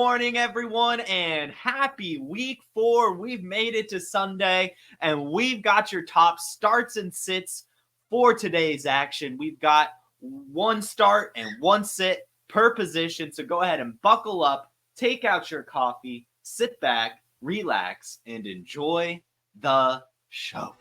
morning, everyone, and happy week 4. We've made it to Sunday, and we've got your top starts and sits for today's action. We've got one start and one sit per position, so go ahead and buckle up, take out your coffee, sit back, relax, and enjoy the show.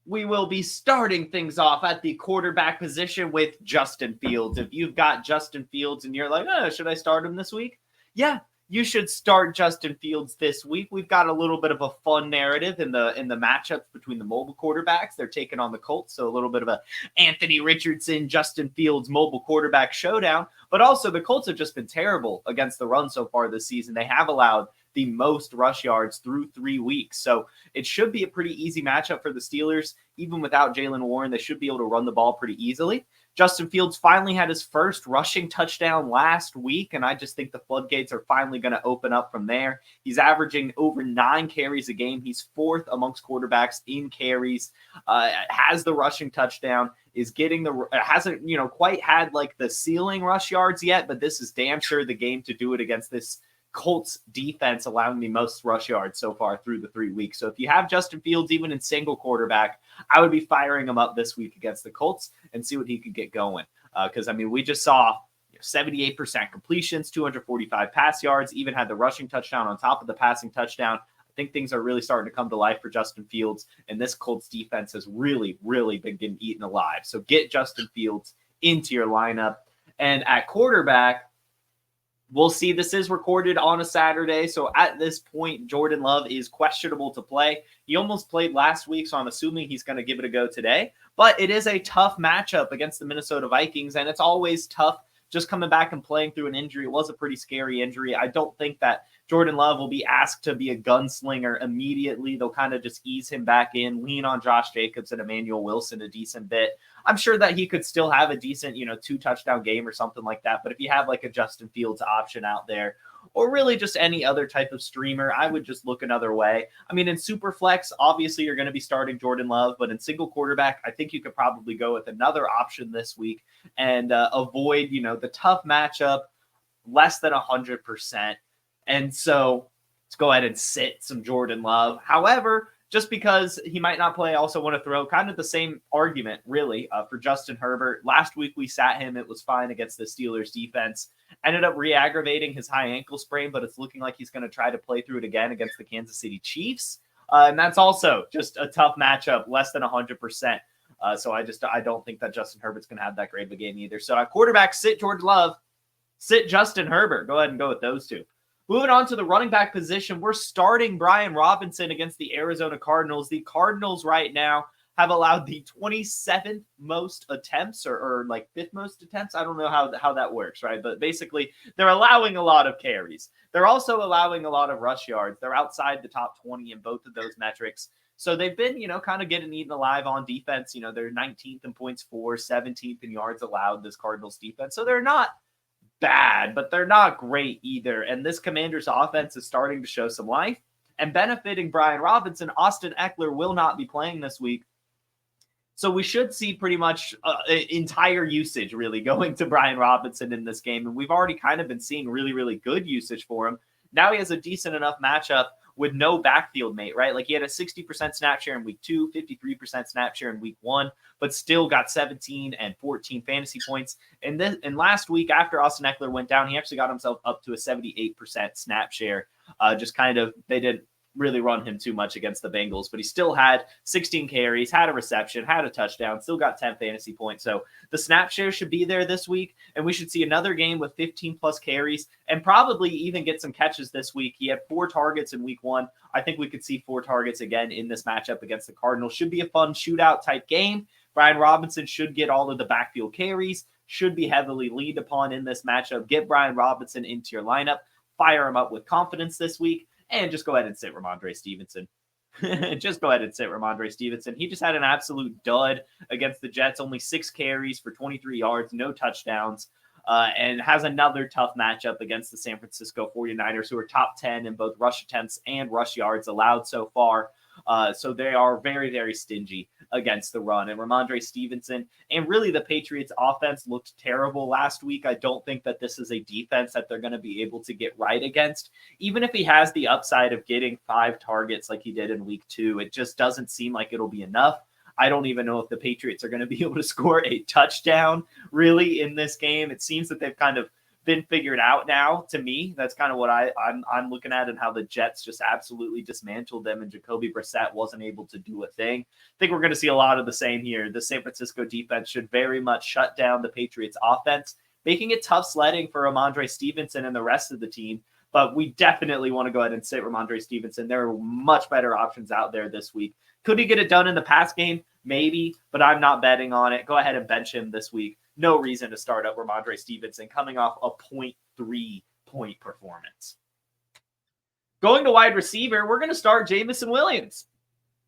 We will be starting things off at the quarterback position with Justin Fields. If you've got Justin Fields and you're like, should I start him this week? Yeah, you should start Justin Fields this week. We've got a little bit of a fun narrative in the matchups between the mobile quarterbacks. They're taking on the Colts, so a little bit of a Anthony Richardson, Justin Fields mobile quarterback showdown. But also the Colts have just been terrible against the run so far this season. They have allowed the most rush yards through 3 weeks. So it should be a pretty easy matchup for the Steelers. Even without Jaylen Warren, they should be able to run the ball pretty easily. Justin Fields finally had his first rushing touchdown last week, and I just think the floodgates are finally going to open up from there. He's averaging over 9 carries a game. He's 4th amongst quarterbacks in carries, has the rushing touchdown, is getting hasn't, quite had like the ceiling rush yards yet, but this is damn sure the game to do it against this Colts defense, allowing the most rush yards so far through the 3 weeks. So if you have Justin Fields, even in single quarterback, I would be firing him up this week against the Colts and see what he could get going. Because, we just saw 78% completions, 245 pass yards, even had the rushing touchdown on top of the passing touchdown. I think things are really starting to come to life for Justin Fields, and this Colts defense has really, really been getting eaten alive. So get Justin Fields into your lineup. And at quarterback, we'll see. This is recorded on a Saturday, so at this point, Jordan Love is questionable to play. He almost played last week, so I'm assuming he's going to give it a go today. But it is a tough matchup against the Minnesota Vikings, and it's always tough just coming back and playing through an injury. It was a pretty scary injury. I don't think that Jordan Love will be asked to be a gunslinger immediately. They'll kind of just ease him back in, lean on Josh Jacobs and Emmanuel Wilson a decent bit. I'm sure that he could still have a decent, 2-touchdown game or something like that. But if you have like a Justin Fields option out there, or really just any other type of streamer, I would just look another way. In Superflex, obviously you're going to be starting Jordan Love, but in single quarterback, I think you could probably go with another option this week and avoid, the tough matchup, less than 100%. And so let's go ahead and sit some Jordan Love. However, just because he might not play, I also want to throw kind of the same argument, really, for Justin Herbert. Last week we sat him. It was fine against the Steelers defense. Ended up re-aggravating his high ankle sprain, but it's looking like he's going to try to play through it again against the Kansas City Chiefs. And that's also just a tough matchup, less than 100%. So I don't think that Justin Herbert's going to have that great of a game either. So at quarterback, sit Jordan Love, sit Justin Herbert. Go ahead and go with those two. Moving on to the running back position, we're starting Brian Robinson against the Arizona Cardinals. The Cardinals right now have allowed the 27th most attempts or like 5th most attempts. I don't know how that works, right? But basically, they're allowing a lot of carries. They're also allowing a lot of rush yards. They're outside the top 20 in both of those metrics. So they've been, kind of getting eaten alive on defense. They're 19th in points for, 17th in yards allowed, this Cardinals defense. So they're not bad, but they're not great either. And this Commanders offense is starting to show some life and benefiting Brian Robinson. Austin Eckler will not be playing this week. So we should see pretty much entire usage really going to Brian Robinson in this game. And we've already kind of been seeing really, really good usage for him. Now he has a decent enough matchup with no backfield mate, right? Like he had a 60% snap share in week 2, 53% snap share in week 1, but still got 17 and 14 fantasy points. And last week after Austin Eckler went down, he actually got himself up to a 78% snap share. They didn't really run him too much against the Bengals, but he still had 16 carries, had a reception, had a touchdown, still got 10 fantasy points. So the snap share should be there this week, and we should see another game with 15 plus carries and probably even get some catches this week. He had 4 targets in week 1. I think we could see 4 targets again in this matchup against the Cardinals. Should be a fun shootout type game. Brian Robinson should get all of the backfield carries, should be heavily leaned upon in this matchup. Get Brian Robinson into your lineup, fire him up with confidence this week. And just go ahead and sit Ramondre Stevenson. Just go ahead and sit Ramondre Stevenson. He just had an absolute dud against the Jets. Only 6 carries for 23 yards, no touchdowns, and has another tough matchup against the San Francisco 49ers, who are top 10 in both rush attempts and rush yards allowed so far. So they are very, very stingy against the run. And Ramondre Stevenson and really the Patriots offense looked terrible last week. I don't think that this is a defense that they're going to be able to get right against. Even if he has the upside of getting 5 targets like he did in week 2, it just doesn't seem like it'll be enough. I don't even know if the Patriots are going to be able to score a touchdown really in this game. It seems that they've kind of been figured out now. To me, that's kind of what I'm looking at, and how the Jets just absolutely dismantled them, and Jacoby Brissett wasn't able to do a thing. I think we're going to see a lot of the same here. The San Francisco defense should very much shut down the Patriots offense, making it tough sledding for Ramondre Stevenson and the rest of the team. But we definitely want to go ahead and sit Ramondre Stevenson. There are much better options out there this week. Could he get it done in the pass game? Maybe, but I'm not betting on it. Go ahead and bench him this week. No reason to start up Ramondre Stevenson coming off a 0.3 point performance. Going to wide receiver, we're going to start Jameson Williams.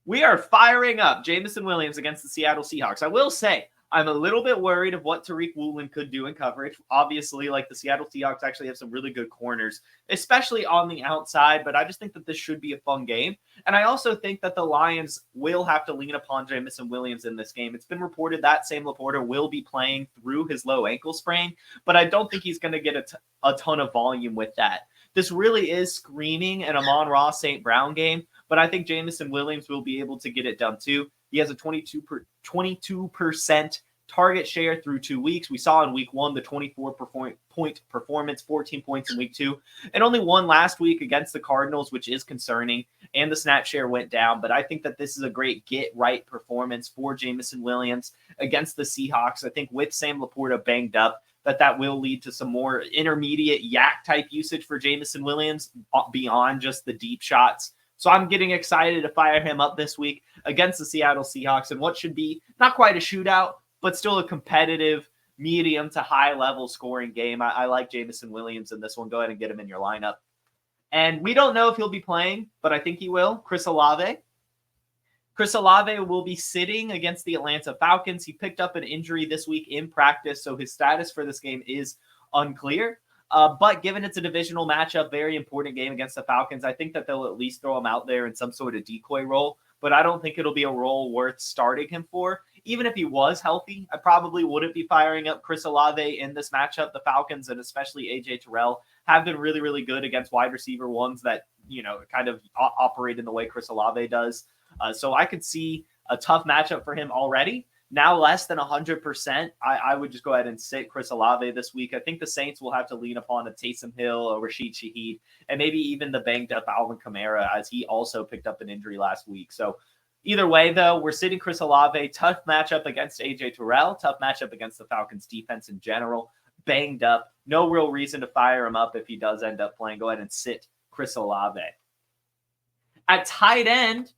We are firing up Jameson Williams against the Seattle Seahawks. I will say, I'm a little bit worried of what Tariq Woolen could do in coverage. Obviously, like, the Seattle Seahawks actually have some really good corners, especially on the outside, but I just think that this should be a fun game. And I also think that the Lions will have to lean upon Jameson Williams in this game. It's been reported that Sam Laporta will be playing through his low ankle sprain, but I don't think he's going to get a ton of volume with that. This really is screaming an Amon-Ra St. Brown game, but I think Jameson Williams will be able to get it done too. He has a 22% target share through 2 weeks. We saw in week 1 the 24-point performance, 14 points in week 2, and only one last week against the Cardinals, which is concerning, and the snap share went down. But I think that this is a great get-right performance for Jameson Williams against the Seahawks. I think with Sam Laporta banged up, that will lead to some more intermediate yak-type usage for Jameson Williams beyond just the deep shots. So I'm getting excited to fire him up this week against the Seattle Seahawks in what should be not quite a shootout, but still a competitive, medium to high level scoring game. I like Jameson Williams in this one. Go ahead and get him in your lineup. And we don't know if he'll be playing, but I think he will. Chris Olave. Chris Olave will be sitting against the Atlanta Falcons. He picked up an injury this week in practice, so his status for this game is unclear. But given it's a divisional matchup, very important game against the Falcons, I think that they'll at least throw him out there in some sort of decoy role. But I don't think it'll be a role worth starting him for. Even if he was healthy, I probably wouldn't be firing up Chris Olave in this matchup. The Falcons, and especially A.J. Terrell, have been really, really good against wide receiver ones that, kind of operate in the way Chris Olave does. So I could see a tough matchup for him already. Now less than 100%, I would just go ahead and sit Chris Olave this week. I think the Saints will have to lean upon a Taysom Hill, a Rashid Shaheed, and maybe even the banged-up Alvin Kamara, as he also picked up an injury last week. So either way, though, we're sitting Chris Olave. Tough matchup against A.J. Terrell. Tough matchup against the Falcons' defense in general. Banged up. No real reason to fire him up if he does end up playing. Go ahead and sit Chris Olave. At tight end,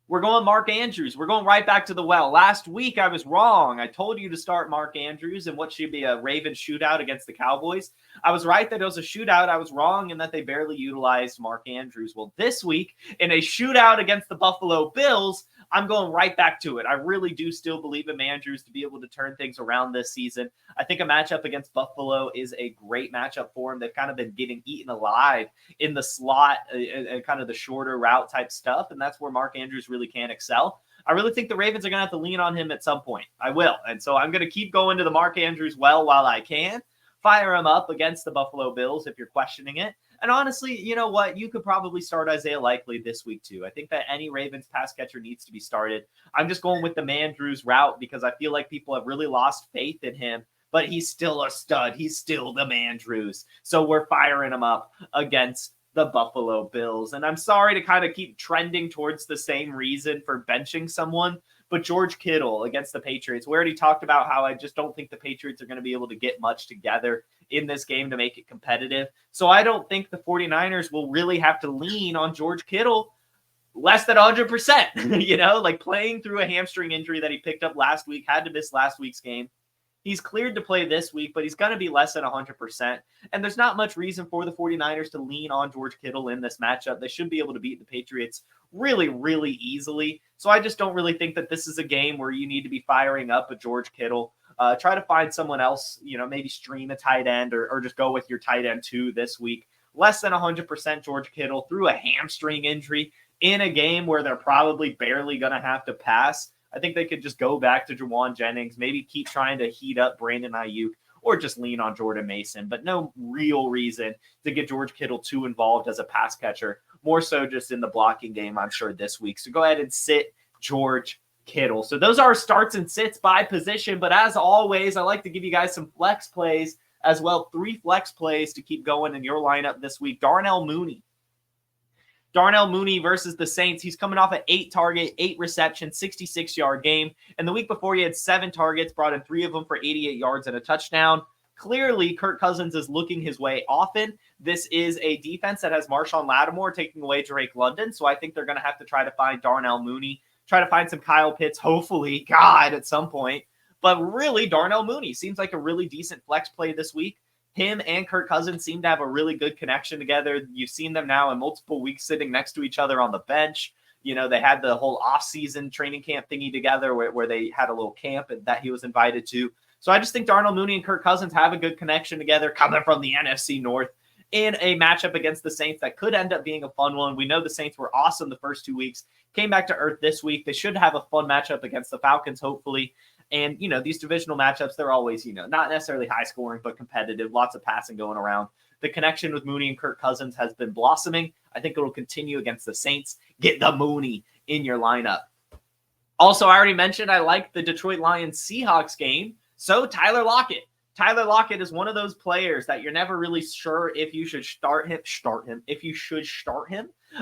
we're going Mark Andrews. We're going right back to the well. Last week, I was wrong. I told you to start Mark Andrews in what should be a Ravens shootout against the Cowboys. I was right that it was a shootout. I was wrong in that they barely utilized Mark Andrews. Well, this week, in a shootout against the Buffalo Bills, I'm going right back to it. I really do still believe in Andrews to be able to turn things around this season. I think a matchup against Buffalo is a great matchup for him. They've kind of been getting eaten alive in the slot and kind of the shorter route type stuff, and that's where Mark Andrews really can excel. I really think the Ravens are going to have to lean on him at some point. I will. And so I'm going to keep going to the Mark Andrews well while I can. Fire him up against the Buffalo Bills if you're questioning it. And honestly, you know what? You could probably start Isaiah Likely this week too. I think that any Ravens pass catcher needs to be started. I'm just going with the Mandrews route because I feel like people have really lost faith in him, but he's still a stud. He's still the Mandrews. So we're firing him up against the Buffalo Bills. And I'm sorry to kind of keep trending towards the same reason for benching someone, but George Kittle against the Patriots. We already talked about how I just don't think the Patriots are going to be able to get much together in this game to make it competitive. So I don't think the 49ers will really have to lean on George Kittle less than 100%, like playing through a hamstring injury that he picked up last week, had to miss last week's game. He's cleared to play this week, but he's going to be less than 100%. And there's not much reason for the 49ers to lean on George Kittle in this matchup. They should be able to beat the Patriots really, really easily. So I just don't really think that this is a game where you need to be firing up a George Kittle. Try to find someone else, maybe stream a tight end or just go with your tight end 2 this week. Less than 100% George Kittle through a hamstring injury. in a game where they're probably barely going to have to pass, I think they could just go back to Juwan Jennings, maybe keep trying to heat up Brandon Ayuk, or just lean on Jordan Mason, but no real reason to get George Kittle too involved as a pass catcher, more so just in the blocking game, I'm sure, this week. So go ahead and sit George Kittle. So those are starts and sits by position, but as always, I like to give you guys some flex plays as well, 3 flex plays to keep going in your lineup this week. Darnell Mooney versus the Saints. He's coming off an 8-target, 8-reception, 66-yard game. And the week before, he had 7 targets, brought in 3 of them for 88 yards and a touchdown. Clearly, Kirk Cousins is looking his way often. This is a defense that has Marshawn Lattimore taking away Drake London. So I think they're going to have to try to find Darnell Mooney, try to find some Kyle Pitts, hopefully, God, at some point. But really, Darnell Mooney seems like a really decent flex play this week. Him and Kirk Cousins seem to have a really good connection together. You've seen them now in multiple weeks sitting next to each other on the bench. You know, they had the whole off-season training camp thingy together where they had a little camp that he was invited to. So I just think Darnell Mooney and Kirk Cousins have a good connection together coming from the NFC North in a matchup against the Saints that could end up being a fun one. We know the Saints were awesome the first 2 weeks, came back to earth this week. They should have a fun matchup against the Falcons, hopefully. And, you know, these divisional matchups, they're always, you know, not necessarily high scoring, but competitive, lots of passing going around. The connection with Mooney and Kirk Cousins has been blossoming. I think it'll continue against the Saints. Get the Mooney in your lineup. Also, I already mentioned I like the Detroit Lions Seahawks game. So Tyler Lockett. Tyler Lockett is one of those players that you're never really sure if you should start him.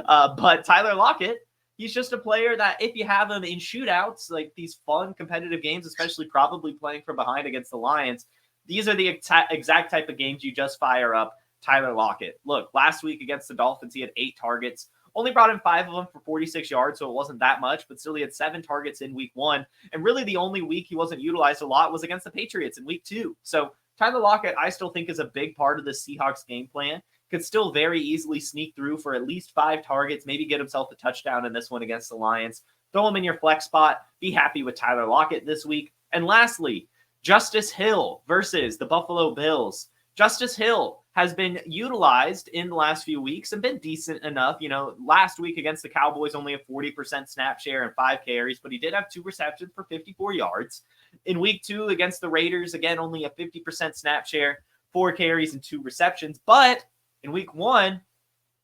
But Tyler Lockett, he's just a player that if you have him in shootouts, like these fun competitive games, especially probably playing from behind against the Lions, these are the exact type of games you just fire up Tyler Lockett. Look, last week against the Dolphins, he had 8 targets, only brought in 5 of them for 46 yards, so it wasn't that much, but still he had 7 targets in week 1. And really the only week he wasn't utilized a lot was against the Patriots in week 2. So Tyler Lockett, I still think, is a big part of the Seahawks game plan. Could still very easily sneak through for at least 5 targets, maybe get himself a touchdown in this one against the Lions. Throw him in your flex spot. Be happy with Tyler Lockett this week. And lastly, Justice Hill versus the Buffalo Bills. Justice Hill has been utilized in the last few weeks and been decent enough. You know, last week against the Cowboys, only a 40% snap share and 5 carries, but he did have 2 receptions for 54 yards. In week 2 against the Raiders, again, only a 50% snap share, 4 carries and 2 receptions. But in week 1,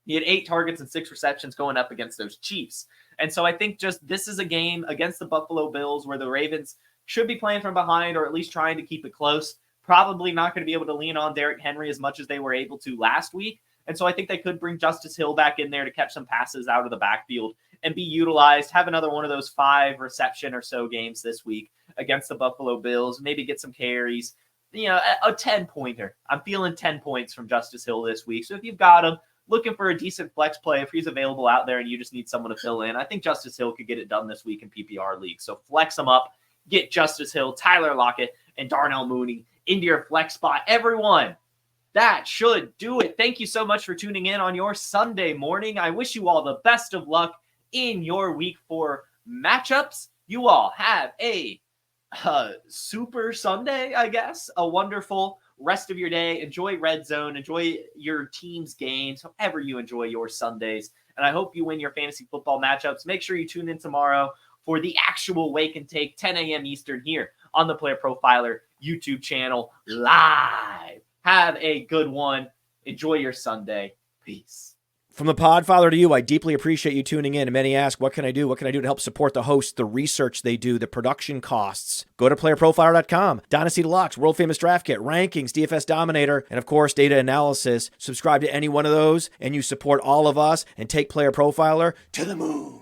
he had 8 targets and 6 receptions going up against those Chiefs. And so I think just this is a game against the Buffalo Bills where the Ravens should be playing from behind or at least trying to keep it close. Probably not going to be able to lean on Derrick Henry as much as they were able to last week. And so I think they could bring Justice Hill back in there to catch some passes out of the backfield and be utilized, have another one of those 5 reception or so games this week against the Buffalo Bills, maybe get some carries, you know, a 10-pointer. I'm feeling 10 points from Justice Hill this week. So if you've got him, looking for a decent flex play, if he's available out there and you just need someone to fill in, I think Justice Hill could get it done this week in PPR leagues. So flex him up, get Justice Hill, Tyler Lockett, and Darnell Mooney into your flex spot. Everyone, that should do it. Thank you so much for tuning in on your Sunday morning. I wish you all the best of luck in your week 4 matchups. You all have a super Sunday, I guess. A wonderful rest of your day. Enjoy Red Zone. Enjoy your team's games, however you enjoy your Sundays. And I hope you win your fantasy football matchups. Make sure you tune in tomorrow for the actual Wake and Take, 10 a.m. Eastern here on the Player Profiler YouTube channel live. Have a good one. Enjoy your Sunday. Peace. From the Podfather to you, I deeply appreciate you tuning in. And many ask, what can I do? What can I do to help support the hosts, the research they do, the production costs? Go to PlayerProfiler.com. Dynasty Deluxe, World Famous Draft Kit, Rankings, DFS Dominator, and of course, data analysis. Subscribe to any one of those, and you support all of us and take Player Profiler to the moon.